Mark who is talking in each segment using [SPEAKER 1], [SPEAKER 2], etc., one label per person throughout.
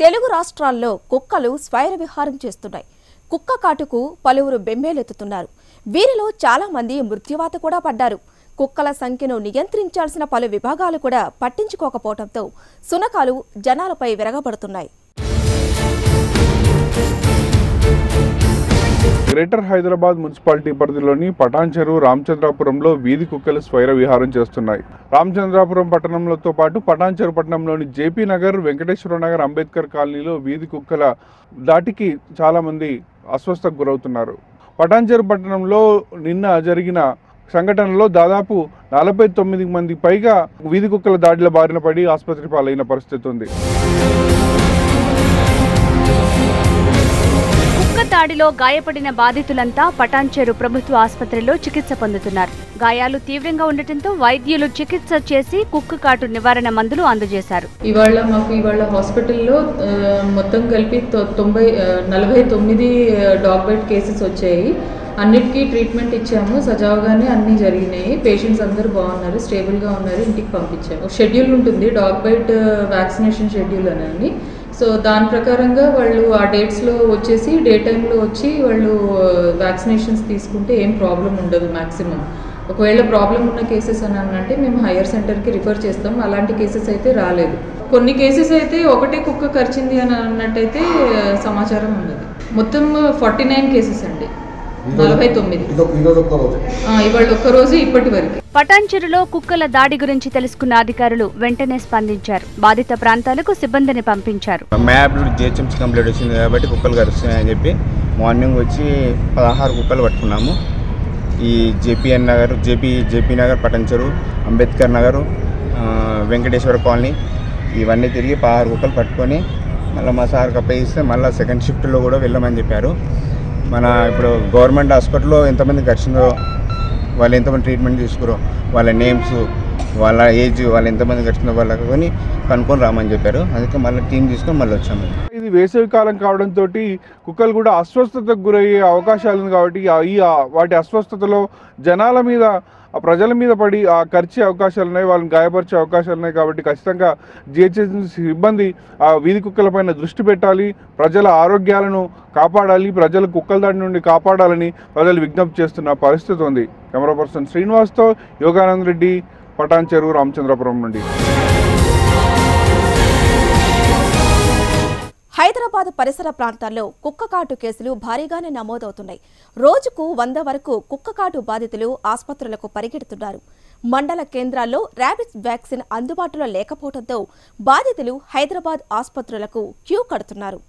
[SPEAKER 1] తెలుగు రాష్ట్రాల్లో కుక్కలు స్వైర విహారం చేస్తున్నాయి. కుక్క కాటుకు పలువురు బెంబేలెత్తుతున్నారు. వీరిలో చాలా మంది మృత్యువాత కూడా పడ్డారు. కుక్కల సంఖ్యను నియంత్రించాల్సిన పలు విభాగాలు కూడా పట్టించుకోకపోవడంతో సునకాలు జనాలపై విరగబడుతున్నాయి.
[SPEAKER 2] గ్రేటర్ హైదరాబాద్ మున్సిపాలిటీ పరిధిలోని పటాన్ చెరువు రామచంద్రాపురంలో వీధి కుక్కలు స్వైర విహారం చేస్తున్నాయి. రామచంద్రాపురం పట్టణంతో పాటు పటాన్ చెరువు పట్టణంలోని జేపీ నగర్, వెంకటేశ్వర నగర్, అంబేద్కర్ కాలనీలో వీధి కుక్కల దాటికి చాలా మంది అస్వస్థకు గురవుతున్నారు. పటాన్ చెరువు పట్టణంలో నిన్న జరిగిన సంఘటనలో దాదాపు 49 మంది పైగా వీధి కుక్కల దాడిల బారిన పడి ఆసుపత్రి పాలైన పరిస్థితి ఉంది.
[SPEAKER 3] దాడిలో గాయపడిన బాధితులంతా పటాన్ చెరువు ప్రభుత్వ ఆసుపత్రిలో చికిత్స పొందుతున్నారు. గాయాలు తీవ్రంగా ఉండటంతో వైద్యులు చికిత్స చేసి కుక్క కాటు నివారణ మందులు అందజేశారు.
[SPEAKER 4] ఇవాళ హాస్పిటల్లో మొత్తం కలిపి 49 డాగ్ బైట్ కేసెస్ వచ్చాయి. అన్నిటికీ ట్రీట్మెంట్ ఇచ్చాము. సజావుగానే అన్నీ జరిగినాయి. పేషెంట్స్ అందరూ బాగున్నారు, స్టేబుల్గా ఉన్నారు. ఇంటికి పంపించాము. షెడ్యూల్ ఉంటుంది, డాగ్ బైట్ వ్యాక్సినేషన్ షెడ్యూల్ అని. సో దాని ప్రకారంగా వాళ్ళు ఆ డేట్స్లో వచ్చేసి డే టైంలో వచ్చి వాళ్ళు వ్యాక్సినేషన్స్ తీసుకుంటే ఏం ప్రాబ్లం ఉండదు. మ్యాక్సిమం ఒకవేళ ప్రాబ్లం ఉన్న కేసెస్ అని అంటే మేము హైయర్ సెంటర్కి రిఫర్ చేస్తాం. అలాంటి కేసెస్ అయితే రాలేదు. కొన్ని కేసెస్ అయితే ఒకటే కుక్క కరిచింది అని అన్నట్టయితే సమాచారం ఉన్నది. మొత్తం 49 కేసెస్ అండి. 49 ఇవాళ ఒక్కరోజు ఇప్పటి వరకు.
[SPEAKER 3] పటాన్ చెరువులో కుక్కల దాడి గురించి తెలుసుకున్న అధికారులు వెంటనే స్పందించారు. బాధిత ప్రాంతాలకు సిబ్బందిని పంపించారు.
[SPEAKER 5] మ్యాప్ జిహెచ్ఎంసీ కంప్లీట్ వచ్చింది కాబట్టి కుక్కలు కరుస్తున్నాయని చెప్పి మార్నింగ్ వచ్చి 16 కుక్కలు పట్టుకున్నాము. ఈ జేపీ నగర్, పటాన్ చెరువు, అంబేద్కర్ నగర్, వెంకటేశ్వర కాలనీ ఇవన్నీ తిరిగి 16 కుక్కలు పట్టుకొని మళ్ళీ మా సార్కి అప్పగిస్తే మళ్ళీ సెకండ్ షిఫ్ట్లో కూడా వెళ్ళమని చెప్పారు. మన ఇప్పుడు గవర్నమెంట్ హాస్పిటల్లో ఎంతమంది కరిచిందో, వాళ్ళు ఎంతమంది ట్రీట్మెంట్ తీసుకురో, వాళ్ళ నేమ్స్, వాళ్ళ ఏజ్, వాళ్ళు ఎంతమంది కరిచిందో వాళ్ళని కనుక్కొని రామని చెప్పారు. అందుకే మళ్ళీ టీం తీసుకొని మళ్ళీ వచ్చాము.
[SPEAKER 2] ఇది వేసవి కాలం కావడంతో కుక్కలు కూడా అస్వస్థతకు గురయ్యే అవకాశాలు ఉంది కాబట్టి వాటి అస్వస్థతలో జనాల మీద, ప్రజల మీద పడి కరిచే అవకాశాలు ఉన్నాయి, వాళ్ళని గాయపరిచే అవకాశాలు ఉన్నాయి. కాబట్టి ఖచ్చితంగా జిహెచ్ఎంసీ సిబ్బంది ఆ వీధి కుక్కలపైన దృష్టి పెట్టాలి, ప్రజల ఆరోగ్యాలను కాపాడాలి, ప్రజలు కుక్కల దాడి నుండి కాపాడాలని ప్రజలు విజ్ఞప్తి చేస్తున్న పరిస్థితి ఉంది. కెమెరా పర్సన్ శ్రీనివాస్తో యోగానంద్ రెడ్డి, పటాన్ చెరువు, రామచంద్రపురం నుండి.
[SPEAKER 1] హైదరాబాద్ పరిసర ప్రాంతాల్లో కుక్కకాటు కేసులు భారీగానే నమోదవుతున్నాయి. రోజుకు 100 వరకు కుక్కకాటు బాధితులు ఆసుపత్రులకు పరిగెడుతున్నారు. మండల కేంద్రాల్లో ర్యాబిస్ వ్యాక్సిన్ అందుబాటులో లేకపోవడంతో బాధితులు హైదరాబాద్ ఆసుపత్రులకు క్యూ కడుతున్నారు.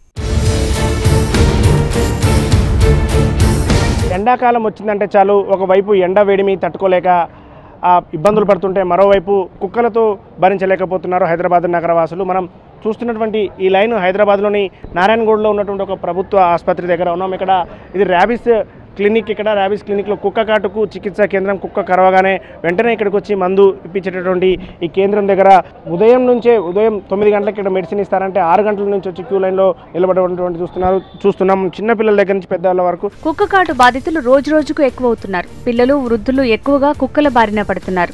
[SPEAKER 6] ఎండాకాలం వచ్చిందంటే చాలు, ఒకవైపు ఎండ వేడిమి తట్టుకోలేక ఇబ్బందులు పడుతుంటే మరోవైపు కుక్కలతో భరించలేకపోతున్నారు హైదరాబాద్ నగరవాసులు. మనం చూస్తున్నటువంటి ఈ లైన్ హైదరాబాద్లోని నారాయణగూడలో ఉన్నటువంటి ఒక ప్రభుత్వ ఆసుపత్రి దగ్గర ఉన్నాం. ఇక్కడ ఇది ర్యాబిస్ క్లినిక్. ఇక్కడ ర్యాబిస్ క్లినిక్లో కుక్క కాటుకు చికిత్సా కేంద్రం. కుక్క కరవగానే వెంటనే ఇక్కడికి వచ్చి మందు ఇప్పించేటటువంటి ఈ కేంద్రం దగ్గర ఉదయం 9 గంటలకు ఇక్కడ మెడిసిన్ ఇస్తారంటే 6 గంటల నుంచి వచ్చి క్యూ లైన్లో నిలబడేటువంటి చూస్తున్నాం. చిన్నపిల్లల దగ్గర నుంచి పెద్దవాళ్ళ వరకు
[SPEAKER 3] కుక్క కాటు బాధితులు రోజు రోజుకు ఎక్కువ అవుతున్నారు. పిల్లలు, వృద్ధులు ఎక్కువగా కుక్కల బారిన పడుతున్నారు.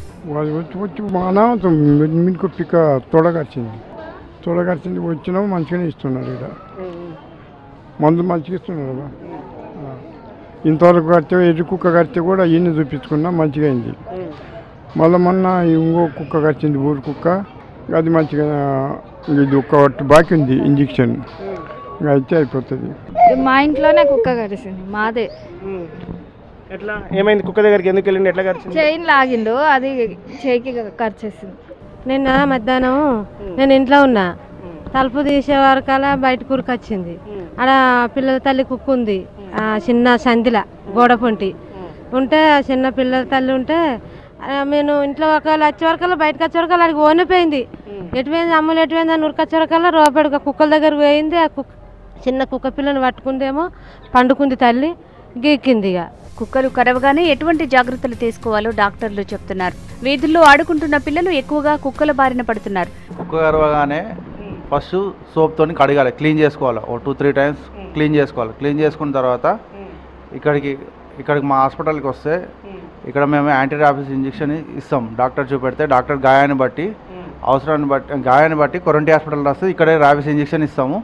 [SPEAKER 7] తొడగరిచింది వచ్చినాము, మంచిగానే ఇస్తున్నారు. ఇక్కడ మందు మంచిగా ఇస్తున్నారు. ఇంతవరకు కడితే ఎర్రి కుక్క కడితే కూడా ఈయన చూపించుకున్నా మంచిగా అయింది. మళ్ళీ మొన్న ఇంకో కుక్క కరిచింది, ఊరు కుక్క. అది మంచిగా, ఇది ఒక్క బాకీ ఉంది ఇంజక్షన్, ఇంకా అయితే అయిపోతుంది.
[SPEAKER 8] మా ఇంట్లోనే కుక్క కరిచింది, మాదే.
[SPEAKER 6] ఎట్లా ఏమైంది? కుక్క దగ్గరికి ఎందుకు వెళ్ళింది? ఎట్లా కరిచింది?
[SPEAKER 8] చైన్ లాగిండు, అది చేయికి కరిచేసింది. నిన్న మధ్యాహ్నం నేను ఇంట్లో ఉన్నా, తలుపు తీసే వరకలా బయట కూరకు వచ్చింది. ఆడ పిల్లల తల్లి కుక్క ఉంది, చిన్న సందిల గోడ పొంటి ఉంటే, చిన్న పిల్లల తల్లి ఉంటే నేను ఇంట్లో ఒకవేళ వచ్చే వరకల్లా బయటకు వచ్చే వరకల్లా అడిగి ఓనిపోయింది. ఎటుపోయింది అమ్ములు, ఎటుపోయింది అని ఉరికొచ్చే వరకల్లా రోపడిగా కుక్కల దగ్గరకు పోయింది. ఆ చిన్న కుక్క పిల్లని పట్టుకుందేమో, పండుకుంది తల్లి, గీక్కింది. ఇక
[SPEAKER 3] కుక్కలు కరవగానే ఎటువంటి జాగ్రత్తలు తీసుకోవాలో డాక్టర్లు చెప్తున్నారు. వీధుల్లో ఆడుకుంటున్న పిల్లలు ఎక్కువగా కుక్కల బారిన పడుతున్నారు.
[SPEAKER 9] కుక్క కరవగానే ఫస్ట్ సోప్తో కడగాలి, క్లీన్ చేసుకోవాలి. 2-3 టైమ్స్ క్లీన్ చేసుకోవాలి. క్లీన్ చేసుకున్న తర్వాత ఇక్కడికి మా హాస్పిటల్కి వస్తే ఇక్కడ మేము యాంటీ ర్యాబిస్ ఇంజెక్షన్ ఇస్తాం. డాక్టర్ చూపెడితే డాక్టర్ గాయాన్ని బట్టి అవసరాన్ని బట్టి గాయాన్ని బట్టి కొరంటి హాస్పిటల్ రాస్తే ఇక్కడే ర్యాబిస్ ఇంజెక్షన్ ఇస్తాము.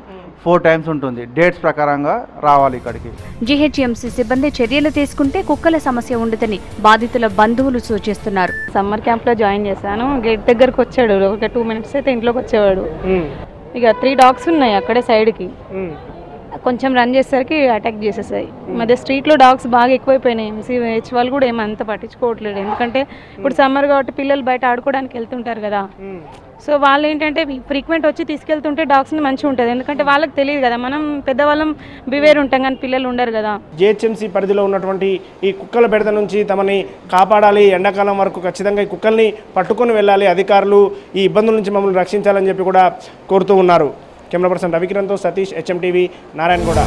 [SPEAKER 9] 4 times ఉంటుంది. డేట్స్ ప్రకారంగా రావాలి ఇక్కడికి.
[SPEAKER 3] జీహెచ్ఎంసీ సిబ్బంది చర్యలు తీసుకుంటే కుక్కల సమస్య ఉండదని బాధితుల బంధువులు సూచిస్తున్నారు.
[SPEAKER 10] సమ్మర్ క్యాంప్లో జాయిన్ చేశాను. గేట్ దగ్గరకు వచ్చాడు, ఒక 2 minutes అయితే ఇంట్లోకి వచ్చేవాడు. ఇక 3 dogs ఉన్నాయి అక్కడే సైడ్కి. కొంచెం రన్ చేసేసరికి అటాక్ చేసేసాయి. మధ్య స్ట్రీట్లో డాగ్స్ బాగా ఎక్కువైపోయినాయి. ఎంసీహెచ్ వాళ్ళు కూడా ఏమంత పట్టించుకోవట్లేదు. ఎందుకంటే ఇప్పుడు సమ్మర్ కాబట్టి పిల్లలు బయట ఆడుకోవడానికి వెళ్తుంటారు కదా. సో వాళ్ళు ఏంటంటే ఫ్రీక్వెంట్ వచ్చి తీసుకెళ్తుంటే డాగ్స్ని మంచిగా ఉంటుంది. ఎందుకంటే వాళ్ళకి తెలియదు కదా, మనం పెద్దవాళ్ళం బివేర్ ఉంటాం కానీ పిల్లలు ఉండరు కదా.
[SPEAKER 6] జిహెచ్ఎంసీ పరిధిలో ఉన్నటువంటి ఈ కుక్కల బెడద నుంచి తమని కాపాడాలి, ఎండాకాలం వరకు ఖచ్చితంగా ఈ కుక్కల్ని పట్టుకొని వెళ్ళాలి, అధికారులు ఈ ఇబ్బందుల నుంచి మమ్మల్ని రక్షించాలని చెప్పి కూడా కోరుతూ ఉన్నారు. కెమెరా పర్సన్ రవికిరణ్తో సతీష్, HM TV, నారాయణగూడ.